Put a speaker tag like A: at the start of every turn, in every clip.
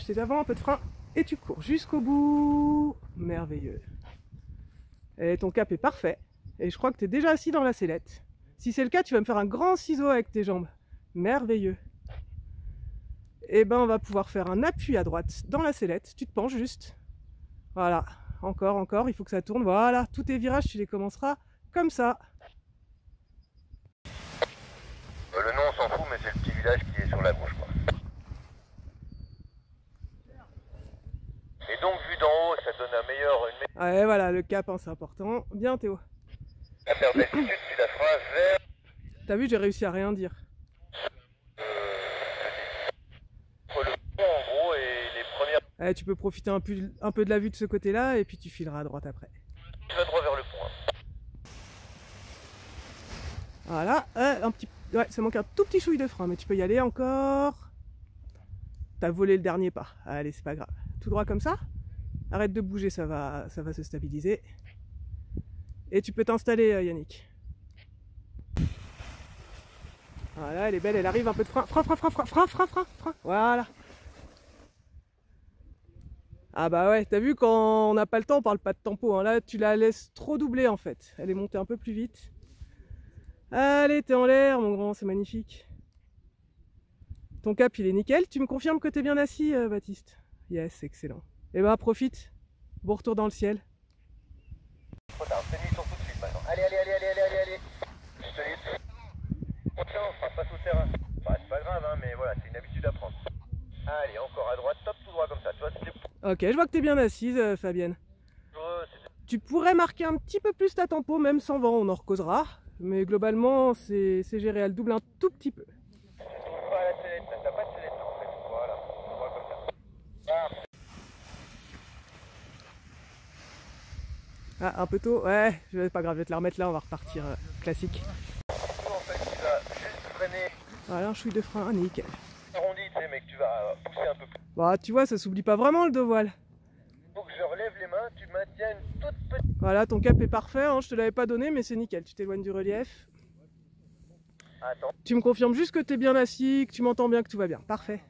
A: tes avant, un peu de frein, et tu cours jusqu'au bout. Merveilleux. Et ton cap est parfait. Et je crois que tu es déjà assis dans la sellette. Si c'est le cas, tu vas me faire un grand ciseau avec tes jambes. Merveilleux. Et ben on va pouvoir faire un appui à droite dans la sellette. Tu te penches juste. Voilà. Encore, encore. Il faut que ça tourne. Voilà. Tous tes virages, tu les commenceras comme ça.
B: Le nom, on s'en fout, mais c'est le petit village qui est sur la gauche, quoi. Et donc, vu d'en haut, ça donne un meilleur...
A: Ouais, voilà, le cap, hein, c'est important. Bien, Théo.
B: La perte d'altitude, tu la feras vers...
A: T'as vu, j'ai réussi à rien dire.
B: Entre le pont, en gros, et les premières...
A: Ouais, tu peux profiter un peu de la vue de ce côté-là, et puis tu fileras à droite après.
B: Tu vas droit vers le pont. Hein.
A: Voilà, un petit... Ouais, ça manque un tout petit chouille de frein, mais tu peux y aller encore. T'as volé le dernier pas. Allez, c'est pas grave. Tout droit comme ça. Arrête de bouger, ça va se stabiliser. Et tu peux t'installer, Yannick. Voilà, elle est belle, elle arrive, un peu de frein. Frein. Voilà. Ah bah ouais, t'as vu, quand on n'a pas le temps, on parle pas de tempo. Hein. Là, tu la laisses trop doubler en fait. Elle est montée un peu plus vite. Allez, t'es en l'air, mon grand, c'est magnifique. Ton cap, il est nickel. Tu me confirmes que t'es bien assis, Baptiste? Yes, excellent. Et bah, profite. Bon retour dans le ciel.
B: Trop tard, fais demi-tour tout de suite maintenant. Allez. Je te laisse. Tiens, on fera face au terrain. Bah, c'est pas grave, hein, mais voilà, c'est une habitude à prendre. Allez, encore à droite, top, tout droit comme ça. Tu vois, c'est...
A: Ok, je vois que t'es bien assise, Fabienne. Tu pourrais marquer un petit peu plus ta tempo, même sans vent, on en recausera. Mais globalement, c'est géré, elle double un tout petit peu.
B: Pas la sellette, t'as pas de sellette là, en fait. Voilà, on voit comme ça.
A: Ah, un peu tôt, ouais, pas grave, je vais te la remettre là, on va repartir classique.
B: En fait, tu vas juste freiner.
A: Voilà, un chouille de frein, nickel.
B: Arrondi, tu sais, mec, tu vas pousser un peu plus.
A: Bah, tu vois, ça s'oublie pas vraiment le deux voiles.
B: Faut que je relève les mains, tu maintiens une toute petite...
A: Voilà, ton cap est parfait, hein, je te l'avais pas donné, mais c'est nickel, tu t'éloignes du relief.
B: Attends.
A: Tu me confirmes juste que t'es bien assis, que tu m'entends bien, que tout va bien, parfait.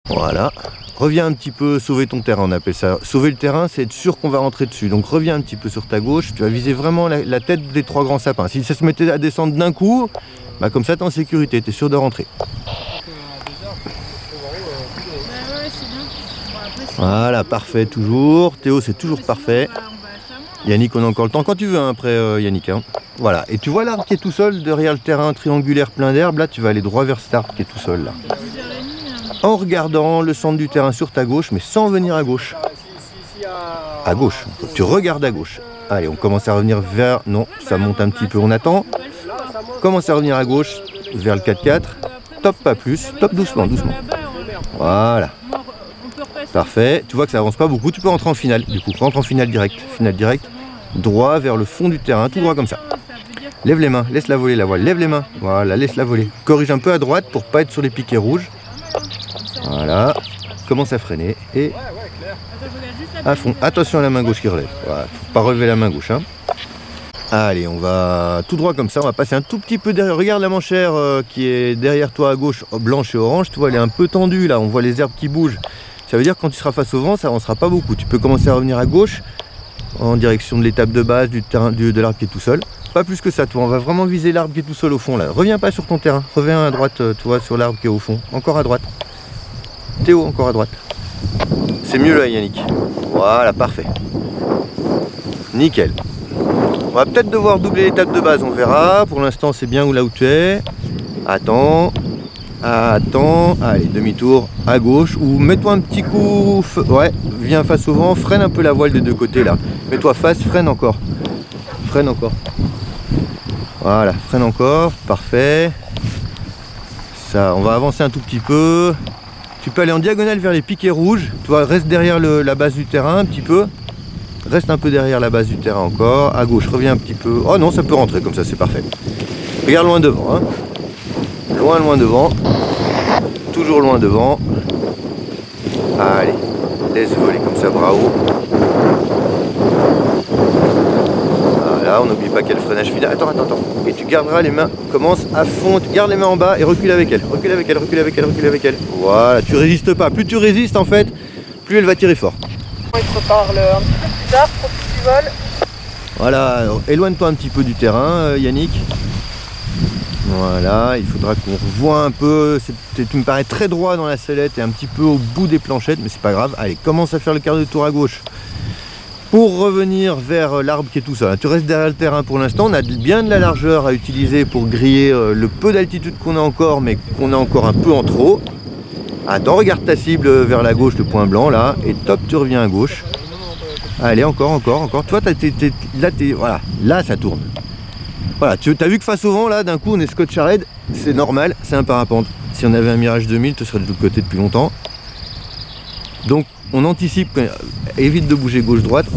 C: Voilà, reviens un petit peu, sauver ton terrain, on appelle ça. Sauver le terrain, c'est être sûr qu'on va rentrer dessus. Donc reviens un petit peu sur ta gauche, tu vas viser vraiment la tête des trois grands sapins. Si ça se mettait à descendre d'un coup, bah comme ça t'es en sécurité, t'es sûr de rentrer. Voilà, parfait toujours. Théo, c'est toujours parfait. Yannick, on a encore le temps quand tu veux, hein, après Yannick. Hein. Voilà, et tu vois l'arbre qui est tout seul derrière le terrain triangulaire plein d'herbe. Là, tu vas aller droit vers cet arbre qui est tout seul là. En regardant le centre du terrain sur ta gauche, mais sans venir à gauche. À gauche, tu regardes à gauche. Allez, on commence à revenir vers... Non, ça monte un petit peu, on attend. Commence à revenir à gauche, vers le 4-4. Top, pas plus. Top, doucement. Voilà. Parfait. Tu vois que ça avance pas beaucoup. Tu peux rentrer en finale. Du coup, rentre en finale direct. Finale direct. Droit vers le fond du terrain, tout droit comme ça. Lève les mains, laisse-la voler la voile. Lève les mains. Voilà, laisse-la voler. Corrige un peu à droite pour pas être sur les piquets rouges. Voilà. Commence à freiner et à fond. Attention à la main gauche qui relève. Voilà. Faut pas relever la main gauche. Hein. Allez, on va tout droit comme ça. On va passer un tout petit peu derrière. Regarde la manchère qui est derrière toi à gauche, blanche et orange. Tu vois, elle est un peu tendue là. On voit les herbes qui bougent. Ça veut dire que quand tu seras face au vent, ça avancera pas beaucoup. Tu peux commencer à revenir à gauche en direction de l'étape de base du terrain de l'arbre qui est tout seul. Pas plus que ça, toi. On va vraiment viser l'arbre qui est tout seul au fond là. Reviens pas sur ton terrain. Reviens à droite, tu vois, sur l'arbre qui est au fond. Encore à droite. Théo, encore à droite. C'est mieux là, Yannick. Voilà, parfait. Nickel. On va peut-être devoir doubler l'étape de base, on verra. Pour l'instant, c'est bien là où tu es. Attends. Allez, demi-tour à gauche. Ou mets-toi un petit coup. Ouais, viens face au vent. Freine un peu la voile des deux côtés là. Mets-toi face, freine encore. Freine encore. Voilà, freine encore. Parfait. Ça, on va avancer un tout petit peu. Tu peux aller en diagonale vers les piquets rouges. Toi, reste derrière la base du terrain un petit peu. Reste un peu derrière la base du terrain encore. À gauche, reviens un petit peu. Oh non, ça peut rentrer comme ça, c'est parfait. Regarde loin devant. Hein. Loin devant. Toujours loin devant. Allez, laisse voler comme ça, bravo. Voilà. Voilà, on n'oublie pas qu'il y a le freinage final. Attends. Et tu garderas les mains, commence à fond, tu gardes les mains en bas et recule avec elle. Recule avec elle. Voilà, tu résistes pas. Plus tu résistes en fait, plus elle va tirer fort.
A: Il te reparle un petit peu plus tard, profite du vol.
C: Voilà, éloigne-toi un petit peu du terrain, Yannick. Voilà, il faudra qu'on revoie un peu. Tu me parais très droit dans la sellette et un petit peu au bout des planchettes, mais c'est pas grave. Allez, commence à faire le quart de tour à gauche pour revenir vers l'arbre qui est tout seul. Tu restes derrière le terrain pour l'instant. On a bien de la largeur à utiliser pour griller le peu d'altitude qu'on a encore, mais qu'on a encore un peu en trop. Attends, regarde ta cible vers la gauche, le point blanc là, et top, tu reviens à gauche. Allez, encore. Toi, voilà, là ça tourne. Voilà, tu as vu que face au vent, là, d'un coup, on est scotch à raid, c'est normal, c'est un parapente. Si on avait un Mirage 2000, tu serais de l'autre côté depuis longtemps. Donc, on anticipe, évite de bouger gauche-droite,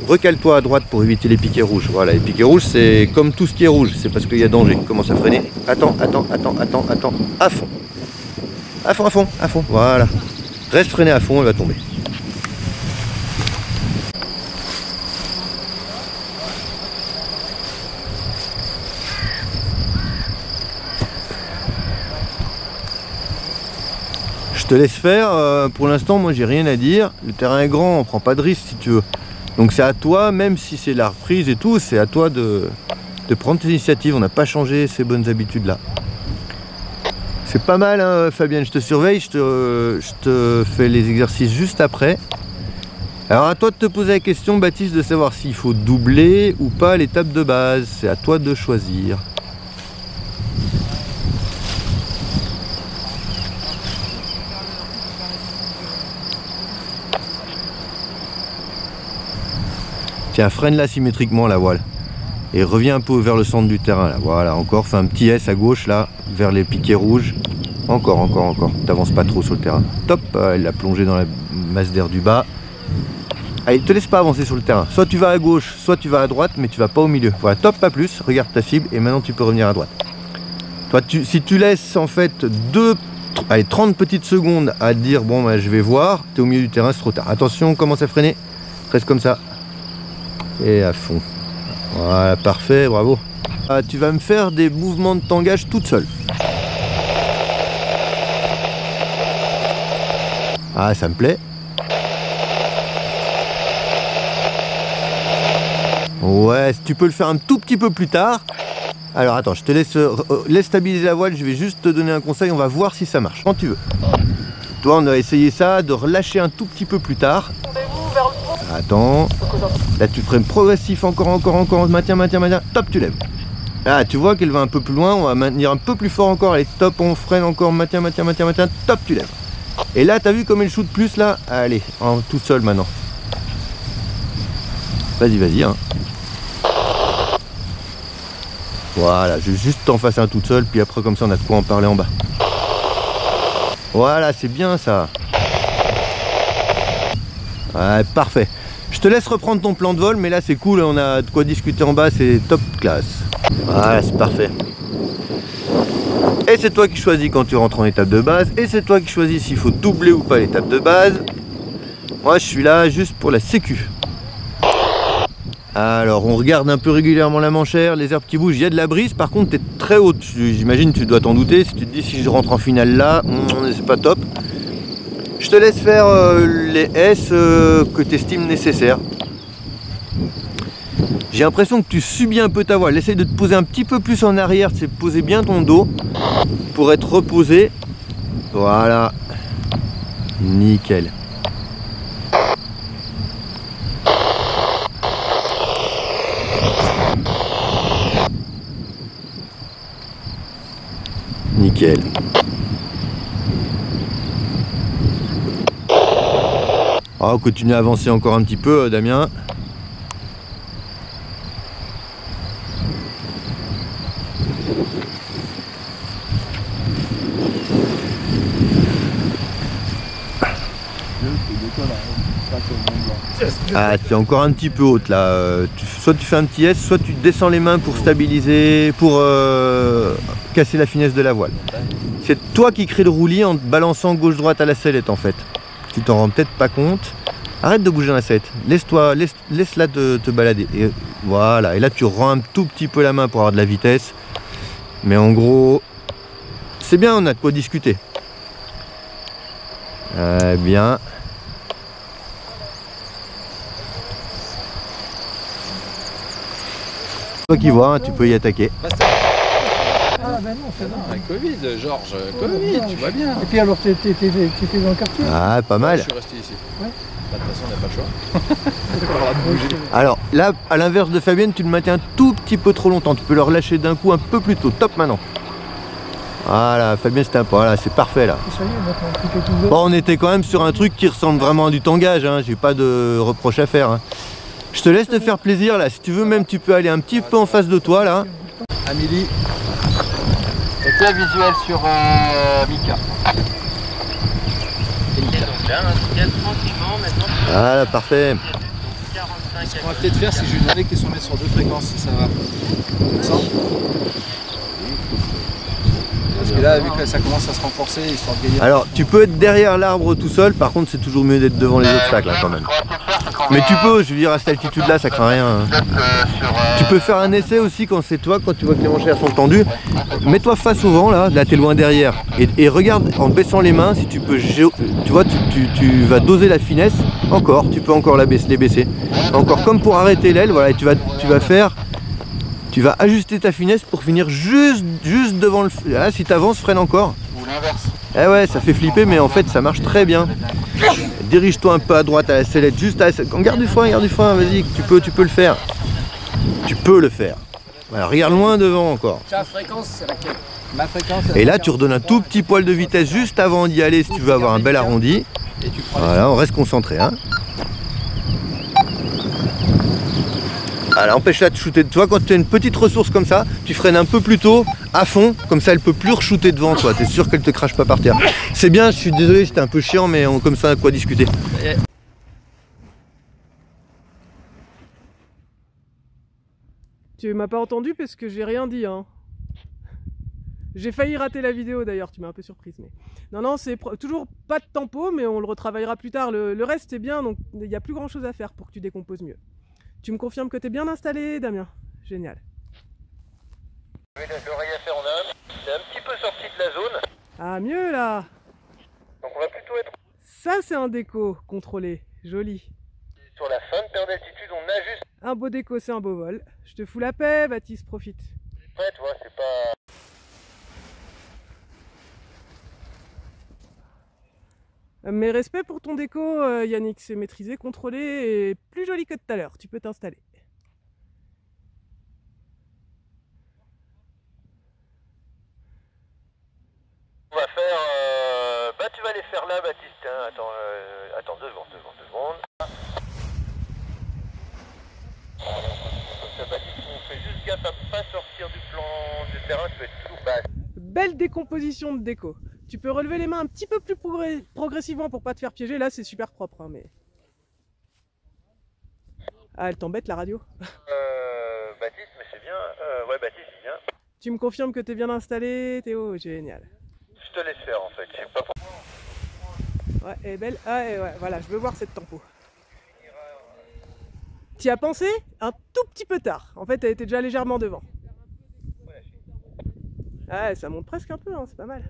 C: recale-toi à droite pour éviter les piquets rouges. Voilà, les piquets rouges, c'est comme tout ce qui est rouge, c'est parce qu'il y a danger. Commence à freiner. Attends, à fond. À fond, voilà. Reste freiné à fond, elle va tomber. Je te laisse faire, pour l'instant moi j'ai rien à dire, le terrain est grand, on prend pas de risque si tu veux. Donc c'est à toi, même si c'est la reprise et tout, c'est à toi de prendre tes initiatives, on n'a pas changé ces bonnes habitudes là. C'est pas mal hein, Fabienne, je te surveille, je te fais les exercices juste après. Alors à toi de te poser la question Baptiste de savoir s'il faut doubler ou pas l'étape de base, c'est à toi de choisir. Tiens, freine-la symétriquement la voile. Et reviens un peu vers le centre du terrain là. Voilà, encore, fais un petit S à gauche là, vers les piquets rouges. Encore. T'avances pas trop sur le terrain. Top, elle l'a plongé dans la masse d'air du bas. Allez, te laisse pas avancer sur le terrain. Soit tu vas à gauche, soit tu vas à droite, mais tu vas pas au milieu. Voilà, top, pas plus. Regarde ta cible et maintenant tu peux revenir à droite. Toi, si tu laisses en fait 30 petites secondes à dire bon, bah, je vais voir, t'es au milieu du terrain, c'est trop tard. Attention, on commence à freiner. Reste comme ça. Et à fond. Voilà, parfait, bravo. Ah, tu vas me faire des mouvements de tangage toute seule. Ah, ça me plaît. Ouais, tu peux le faire un tout petit peu plus tard. Alors attends, je te laisse stabiliser la voile, je vais juste te donner un conseil, on va voir si ça marche. Quand tu veux. Toi, on a essayé ça, de relâcher un tout petit peu plus tard. Attends. Là, tu freines progressif, encore. Maintiens. Top, tu lèves. Là, tu vois qu'elle va un peu plus loin. On va maintenir un peu plus fort encore. Allez, top, on freine encore. Maintiens. Top, tu lèves. Et là, t'as vu comme elle shoot plus là? Allez, tout seul maintenant. Vas-y, hein. Voilà, je vais juste t'en faire un toute seule. Puis après, comme ça, on a de quoi en parler en bas. Voilà, c'est bien ça. Ouais, parfait. Je te laisse reprendre ton plan de vol, mais là c'est cool, on a de quoi discuter en bas, c'est top classe. Voilà, c'est parfait. Et c'est toi qui choisis quand tu rentres en étape de base, et c'est toi qui choisis s'il faut doubler ou pas l'étape de base. Moi je suis là juste pour la sécu. Alors on regarde un peu régulièrement la manchère, les herbes qui bougent, il y a de la brise, par contre tu es très haute, j'imagine tu dois t'en douter, si tu te dis si je rentre en finale là, c'est pas top. Je te laisse faire les S que tu estimes nécessaires. J'ai l'impression que tu subis un peu ta voile. Essaye de te poser un petit peu plus en arrière, c'est poser bien ton dos pour être reposé. Voilà. Nickel. Nickel. On continue à avancer encore un petit peu, Damien. Ah, tu es encore un petit peu haute là. Soit tu fais un petit S, soit tu descends les mains pour stabiliser, pour casser la finesse de la voile. C'est toi qui crée le roulis en te balançant gauche-droite à la sellette en fait. Tu t'en rends peut-être pas compte. Arrête de bouger dans la sellette. Laisse-la te balader. Et Voilà, et là tu rends un tout petit peu la main pour avoir de la vitesse. Mais en gros, c'est bien, on a de quoi discuter. Bien. Toi qui vois, hein, tu peux y attaquer.
D: Ah ben non, c'est non, Covid, Georges, Covid, tu vas bien.
E: Et puis alors, tu étais dans le quartier?
C: Ah, pas mal.
D: Je suis resté ici.
E: Ouais.
D: Bah, de toute façon, on n'a pas le choix.
C: Alors là, à l'inverse de Fabienne, tu le maintiens un tout petit peu trop longtemps. Tu peux le relâcher d'un coup un peu plus tôt. Top maintenant. Voilà, Fabienne, c'était un peu. Voilà, c'est parfait là.
E: Ça y est, maintenant, tout est ouvert.
C: Bon, on était quand même sur un truc qui ressemble vraiment à du tangage. Hein. J'ai pas de reproche à faire. Hein. Je te laisse te faire plaisir là. Si tu veux, même tu peux aller un petit peu en face de toi là.
D: Amélie.
C: C'était visuel sur Mika. Voilà, parfait.
D: Ce qu'on va peut-être faire, c'est que je vais lui demander qu'ils sont mettre sur 2 fréquences, si ça va. Comme ça. Parce que là, vu que ça commence à se renforcer, histoire de gagner.
C: Alors, tu peux être derrière l'arbre tout seul, par contre, c'est toujours mieux d'être devant les obstacles là, quand même. Mais tu peux, je veux dire, à cette altitude-là, ça craint rien. Hein. Tu peux faire un essai aussi quand c'est toi, quand tu vois que les manchettes sont tendues. Mets-toi face au vent, là t'es loin derrière. Et regarde, en baissant les mains, si tu peux, tu vois, tu vas doser la finesse. Encore, tu peux encore les baisser. Encore comme pour arrêter l'aile, voilà, et tu vas ajuster ta finesse pour finir juste devant le... Là, si tu avances, freine encore.
D: Ou l'inverse.
C: Eh ouais, ça fait flipper, mais en fait, ça marche très bien. Dirige-toi un peu à droite à la sellette, juste à la... Garde du frein, vas-y, tu peux le faire. Tu peux le faire. Voilà, regarde loin devant encore.
E: Ta fréquence, c'est laquelle? Ma fréquence.
C: Et là, tu redonnes un tout petit poil de vitesse juste avant d'y aller si tu veux avoir un bel arrondi. Voilà, on reste concentré. Hein. Voilà, empêche-la de shooter. Tu vois, quand tu as une petite ressource comme ça, tu freines un peu plus tôt, à fond, comme ça elle peut plus re-shooter devant toi. T'es sûr qu'elle te crache pas par terre. C'est bien, je suis désolé, c'était un peu chiant, mais comme ça, on a quoi discuter.
A: Tu m'as pas entendu parce que j'ai rien dit, hein. J'ai failli rater la vidéo d'ailleurs, tu m'as un peu surprise. Mais... Non, c'est toujours pas de tempo, mais on le retravaillera plus tard. Le reste est bien, donc il n'y a plus grand chose à faire pour que tu décomposes mieux. Tu me confirmes que tu es bien installé, Damien? Génial.
B: L'oreille à faire en a c'est un petit peu sorti de la zone.
A: Ah, mieux là.
B: Donc on va plutôt être
A: Ça, c'est un déco contrôlé. Joli.
B: sur la fin de perte d'altitude, on ajuste.
A: Un beau déco, c'est un beau vol. Je te fous la paix, Baptiste, profite.
B: Après, tu vois, c'est pas...
A: Mes respects pour ton déco, Yannick, c'est maîtrisé, contrôlé et plus joli que tout à l'heure. Tu peux t'installer.
B: On va faire... Bah tu vas les faire là, Baptiste. Hein. Attends 2 secondes. Baptiste, on fait juste gaffe à pas sortir du plan du terrain, tu peux être toujours bas.
A: Belle décomposition de déco. Tu peux relever les mains un petit peu plus progressivement pour pas te faire piéger. Là, c'est super propre, hein, mais... Ah, elle t'embête la radio.
B: Baptiste, mais c'est bien. Ouais, Baptiste, c'est bien.
A: Tu me confirmes que t'es bien installé, Théo? Génial.
B: Je te laisse faire en fait, je sais pas pourquoi.
A: Ouais, elle est belle. Ah, et ouais, voilà, je veux voir cette tempo. T'y as pensé? Un tout petit peu tard. En fait, elle était déjà légèrement devant. Ouais, ça monte presque un peu, hein, c'est pas mal.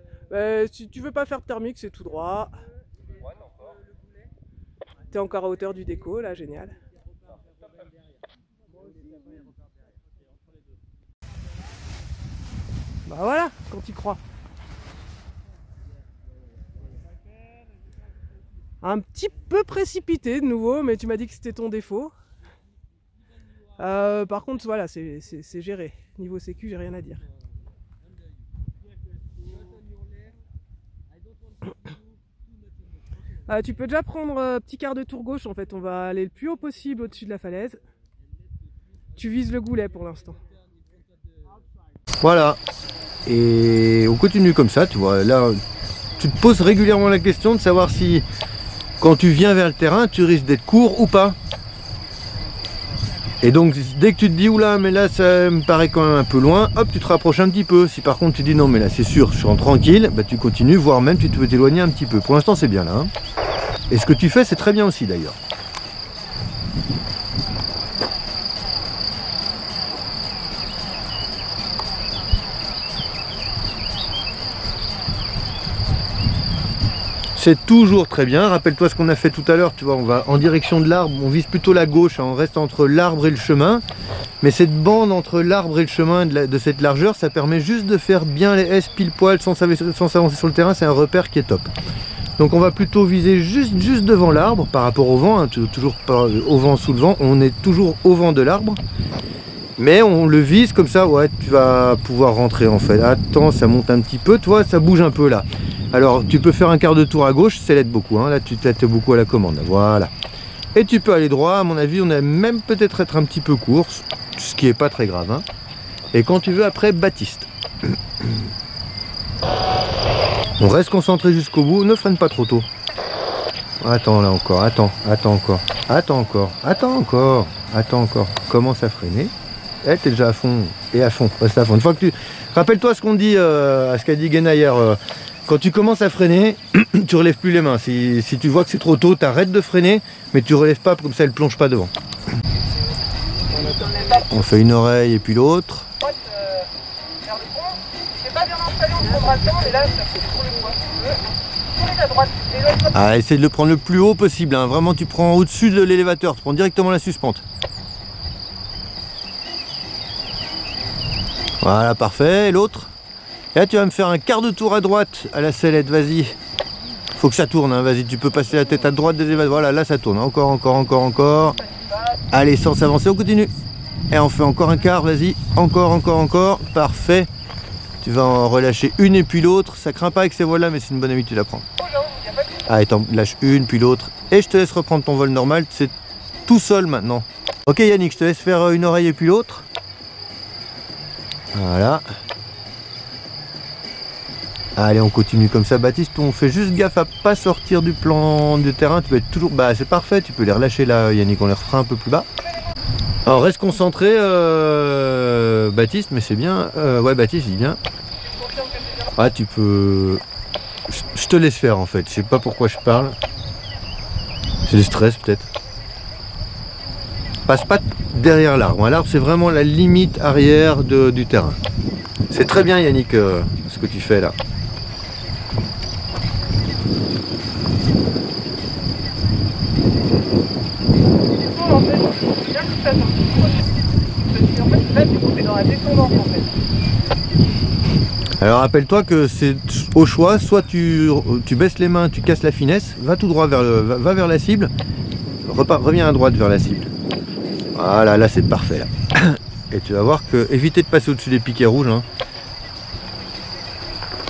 A: Si tu veux pas faire de thermique, c'est tout droit. T'es encore à hauteur du déco, là, génial. Bah voilà, quand tu crois. Un petit peu précipité de nouveau, mais tu m'as dit que c'était ton défaut. Par contre, voilà, c'est géré. Niveau sécu, j'ai rien à dire. Tu peux déjà prendre petit quart de tour gauche, en fait. On va aller le plus haut possible au-dessus de la falaise. Tu vises le goulet pour l'instant.
C: Voilà. Et on continue comme ça, tu vois. Là, tu te poses régulièrement la question de savoir si, quand tu viens vers le terrain, tu risques d'être court ou pas. Et donc, dès que tu te dis, oula, mais là, ça me paraît quand même un peu loin, hop, tu te rapproches un petit peu. Si par contre, tu dis, non, mais là, c'est sûr, je suis en tranquille, bah, tu continues, voire même, tu peux t'éloigner un petit peu. Pour l'instant, c'est bien, là. Hein. Et ce que tu fais, c'est très bien aussi, d'ailleurs. C'est toujours très bien. Rappelle-toi ce qu'on a fait tout à l'heure, tu vois, on va en direction de l'arbre, on vise plutôt la gauche, hein, on reste entre l'arbre et le chemin. Mais cette bande entre l'arbre et le chemin de cette largeur, ça permet juste de faire bien les S pile poil sans s'avancer sur le terrain, c'est un repère qui est top. Donc on va plutôt viser juste devant l'arbre par rapport au vent, hein, toujours pas au vent sous le vent, on est toujours au vent de l'arbre. Mais on le vise comme ça, ouais, tu vas pouvoir rentrer en fait. Attends, ça monte un petit peu, toi, ça bouge un peu là. Alors tu peux faire un quart de tour à gauche, ça l'aide beaucoup, hein. Là tu t'aides beaucoup à la commande, voilà. Et tu peux aller droit, à mon avis on a même peut-être être un petit peu court, ce qui est pas très grave, hein. Et quand tu veux après, Baptiste. On reste concentré jusqu'au bout, ne freine pas trop tôt. Attends là encore, attends encore. Commence à freiner. Eh, t'es déjà à fond, et à fond, reste à fond. Une fois que tu... Rappelle-toi ce qu'on dit, à ce qu'a dit Guéna hier, quand tu commences à freiner, tu relèves plus les mains. Si tu vois que c'est trop tôt, t'arrêtes de freiner, mais tu relèves pas, comme ça elle plonge pas devant. On fait une oreille et puis l'autre. Ah, essaye de le prendre le plus haut possible, hein. Vraiment tu prends au-dessus de l'élévateur, tu prends directement la suspente. Voilà, parfait. Et l'autre? Et là tu vas me faire un quart de tour à droite à la sellette, vas-y. Faut que ça tourne, hein. Vas-y, tu peux passer la tête à droite des élévateurs. Voilà, là ça tourne, encore. Allez, sans s'avancer, on continue. Et on fait encore un quart, vas-y, encore, parfait. Tu vas en relâcher une et puis l'autre. Ça craint pas avec ces vols là, mais c'est une bonne habitude à prendre. Allez, t'en lâches une puis l'autre. Et je te laisse reprendre ton vol normal, c'est tout seul maintenant. Ok Yannick, je te laisse faire une oreille et puis l'autre. Voilà. Allez, on continue comme ça, Baptiste. On fait juste gaffe à pas sortir du plan de terrain. Tu peux être toujours... Bah c'est parfait, tu peux les relâcher là, Yannick, on les refera un peu plus bas. Alors reste concentré, Baptiste, mais c'est bien. Ouais, Baptiste, il vient. Ah, tu peux... Je te laisse faire en fait, je sais pas pourquoi je parle. C'est le stress peut-être. Passe pas derrière l'arbre. L'arbre c'est vraiment la limite arrière du terrain. C'est très bien Yannick ce que tu fais là. Alors rappelle-toi que c'est au choix, soit tu baisses les mains, tu casses la finesse, va tout droit va vers la cible, reviens à droite vers la cible. Voilà, là c'est parfait là. Et tu vas voir que évitez de passer au-dessus des piquets rouges, hein.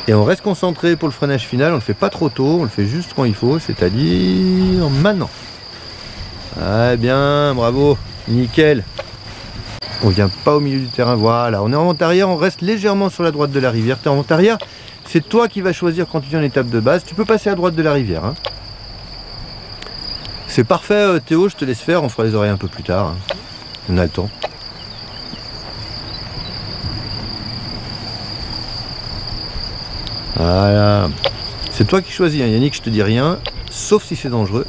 C: Et on reste concentré pour le freinage final, on le fait pas trop tôt, on le fait juste quand il faut, c'est-à-dire maintenant. Ah bien, bravo, nickel. On vient pas au milieu du terrain, voilà. On est en vente arrière, on reste légèrement sur la droite de la rivière. T'es en vente arrière, c'est toi qui vas choisir quand tu viens en étape de base. Tu peux passer à droite de la rivière, hein. C'est parfait Théo, je te laisse faire, on fera les oreilles un peu plus tard, hein. On a le temps. Voilà. C'est toi qui choisis, hein, Yannick, je te dis rien, sauf si c'est dangereux.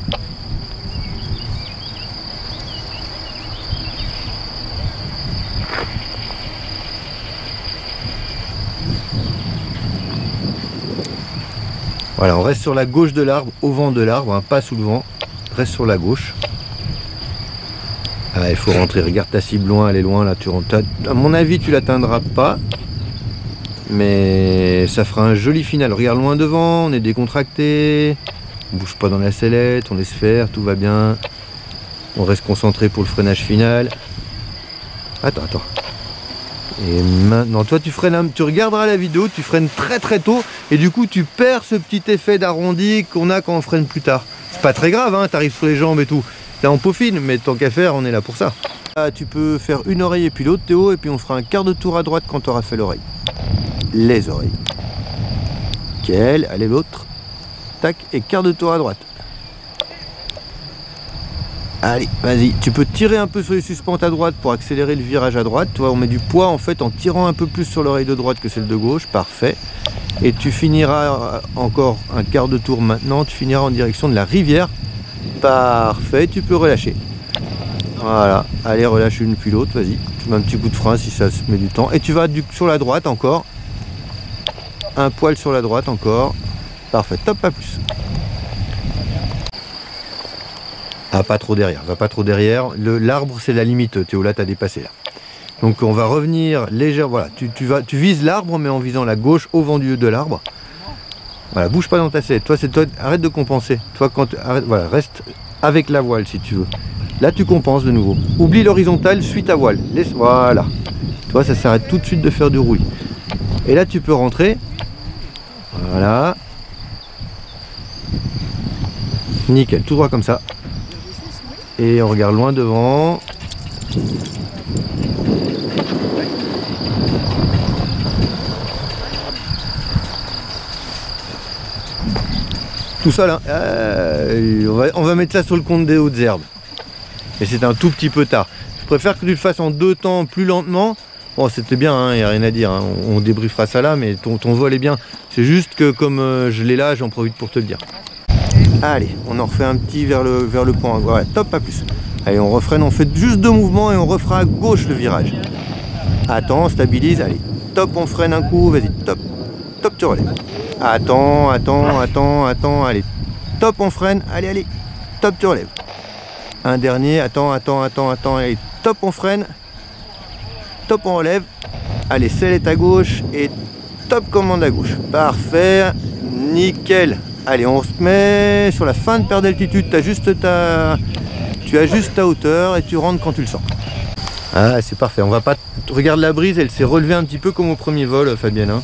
C: Voilà, on reste sur la gauche de l'arbre, au vent de l'arbre, hein, pas sous le vent, reste sur la gauche. Ah, il faut rentrer, regarde ta cible loin, elle est loin là, tu rentres. À mon avis tu l'atteindras pas, mais ça fera un joli final. Regarde loin devant, on est décontracté, on bouge pas dans la sellette, on laisse faire, tout va bien. On reste concentré pour le freinage final. Attends. Et maintenant, toi tu freines, tu regarderas la vidéo, tu freines très tôt et du coup tu perds ce petit effet d'arrondi qu'on a quand on freine plus tard. C'est pas très grave, hein, t'arrives sur les jambes et tout. Là on peaufine, mais tant qu'à faire, on est là pour ça. Là, tu peux faire une oreille et puis l'autre Théo, et puis on fera un quart de tour à droite quand tu auras fait l'oreille. Les oreilles. Nickel, allez l'autre. Tac, et quart de tour à droite. Allez, vas-y, tu peux tirer un peu sur les suspentes à droite pour accélérer le virage à droite. Tu vois, on met du poids en fait en tirant un peu plus sur l'oreille de droite que celle de gauche, parfait. Et tu finiras encore un quart de tour maintenant, tu finiras en direction de la rivière. Parfait, tu peux relâcher. Voilà, allez relâche une puis l'autre, vas-y. Tu mets un petit coup de frein si ça se met du temps. Et tu vas sur la droite encore. Un poil sur la droite encore. Parfait, top, pas plus. Ah, pas trop derrière, va pas trop derrière. L'arbre, c'est la limite, Théo, là, t'as dépassé, là. Donc, on va revenir légère, voilà. Tu vises l'arbre, mais en visant la gauche au vent de l'arbre. Voilà, bouge pas dans ta sellette. Toi, arrête de compenser. Toi, arrête, voilà, reste avec la voile, si tu veux. Là, tu compenses de nouveau. Oublie l'horizontale, suis ta voile. Voilà. Toi, ça s'arrête tout de suite de faire du rouille. Et là, tu peux rentrer. Voilà. Nickel, tout droit comme ça. Et on regarde loin devant. Tout ça là, on va mettre ça sur le compte des hautes herbes. Et c'est un tout petit peu tard. Je préfère que tu le fasses en 2 temps, plus lentement. Bon, c'était bien, il n'y a rien à dire, hein. On débriefera ça là, mais ton vol est bien. C'est juste que comme je l'ai là, j'en profite pour te le dire. Allez, on en refait un petit vers le point. Ouais, top, pas plus. Allez, on refreine, on fait juste 2 mouvements et on refera à gauche le virage. Attends, stabilise, allez. Top, on freine un coup, vas-y, top. Top, tu relèves. Attends, allez. Top, on freine, allez. Top, tu relèves. Un dernier, attends, allez. Top, on freine. Top, on relève. Allez, sellette à gauche et top, commande à gauche. Parfait, nickel. Allez, on se met sur la fin de perte d'altitude. Tu ajustes ta hauteur et tu rentres quand tu le sens. Ah, c'est parfait. On va pas. Regarde la brise, elle s'est relevée un petit peu comme au premier vol, Fabienne. Hein.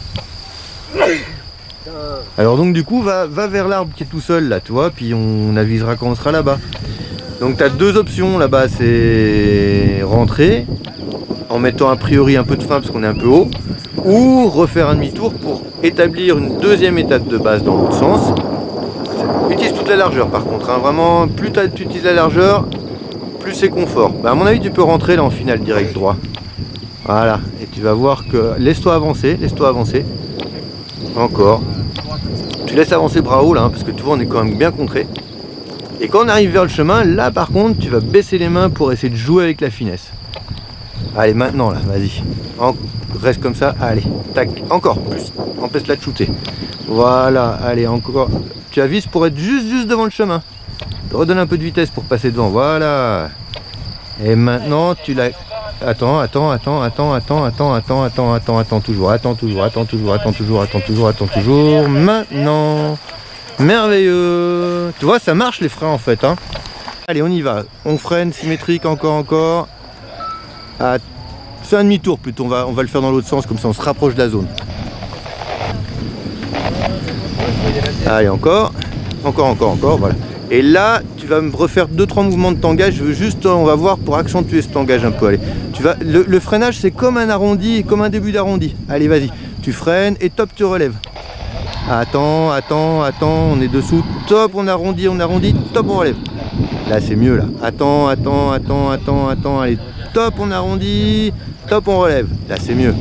C: Alors donc du coup, va vers l'arbre qui est tout seul là, tu vois, puis on avisera quand on sera là-bas. Donc tu as 2 options là-bas, c'est rentrer en mettant a priori un peu de frein parce qu'on est un peu haut, ou refaire un demi-tour pour établir une deuxième étape de base dans l'autre sens. Utilise toute la largeur par contre, hein. Vraiment, plus tu utilises la largeur, plus c'est confort. Bah, à mon avis, tu peux rentrer là en finale direct droit. Voilà, et tu vas voir que... Laisse-toi avancer. Encore. Tu laisses avancer bras haut là, hein, parce que tu vois, on est quand même bien contré. Et quand on arrive vers le chemin, là par contre, tu vas baisser les mains pour essayer de jouer avec la finesse. Allez, maintenant là, vas-y. Reste comme ça, allez. Tac, encore plus. Empêche-la de shooter. Voilà, allez, encore. Tu avises pour être juste devant le chemin. Redonne un peu de vitesse pour passer devant, voilà. Et maintenant, tu la... Attends, toujours. Maintenant. Merveilleux. Tu vois, ça marche les freins en fait, hein. Allez, on y va. On freine, symétrique, encore. Ah, fais un demi-tour plutôt, on va le faire dans l'autre sens, comme ça on se rapproche de la zone. Allez, encore, voilà. Et là, tu vas me refaire 2-3 mouvements de tangage. Je veux juste, on va voir pour accentuer ce tangage un peu. Allez, le freinage, c'est comme un arrondi, comme un début d'arrondi. Allez, vas-y, tu freines et top, tu relèves. Attends, on est dessous. Top, on arrondit, top, on relève. Là, c'est mieux là. Attends. Allez, top, on arrondit, top, on relève. Là, c'est mieux.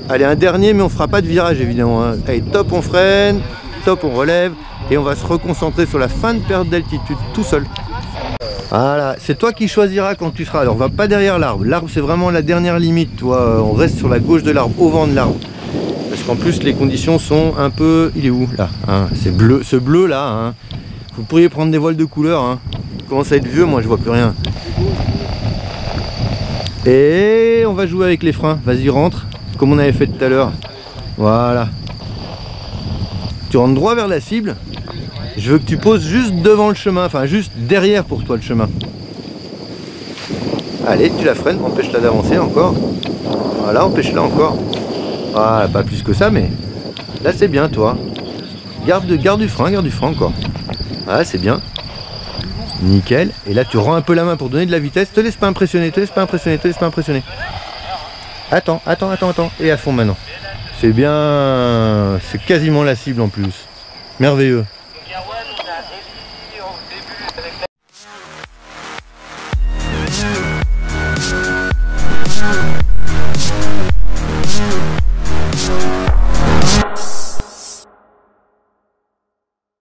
C: Allez, un dernier, mais on fera pas de virage évidemment, hein. Allez, top, on freine, top, on relève. Et on va se reconcentrer sur la fin de perte d'altitude tout seul. Voilà, c'est toi qui choisiras quand tu seras. Alors va pas derrière l'arbre. L'arbre c'est vraiment la dernière limite. Toi, on reste sur la gauche de l'arbre, au vent de l'arbre. Parce qu'en plus les conditions sont un peu... Il est où là, hein, c'est bleu, ce bleu là. Hein. Vous pourriez prendre des voiles de couleur. Hein. Il commence à être vieux, moi je vois plus rien. Et on va jouer avec les freins. Vas-y, rentre, comme on avait fait tout à l'heure. Voilà. Tu rentres droit vers la cible. Je veux que tu poses juste devant le chemin, enfin juste derrière pour toi le chemin. Allez, tu la freines, empêche-la d'avancer encore. Voilà, empêche-la encore. Voilà, pas plus que ça, mais là c'est bien toi. Garde du frein encore. Voilà, c'est bien. Nickel. Et là tu rends un peu la main pour donner de la vitesse. Te laisse pas impressionner. Attends. Et à fond maintenant. C'est bien. C'est quasiment la cible en plus. Merveilleux.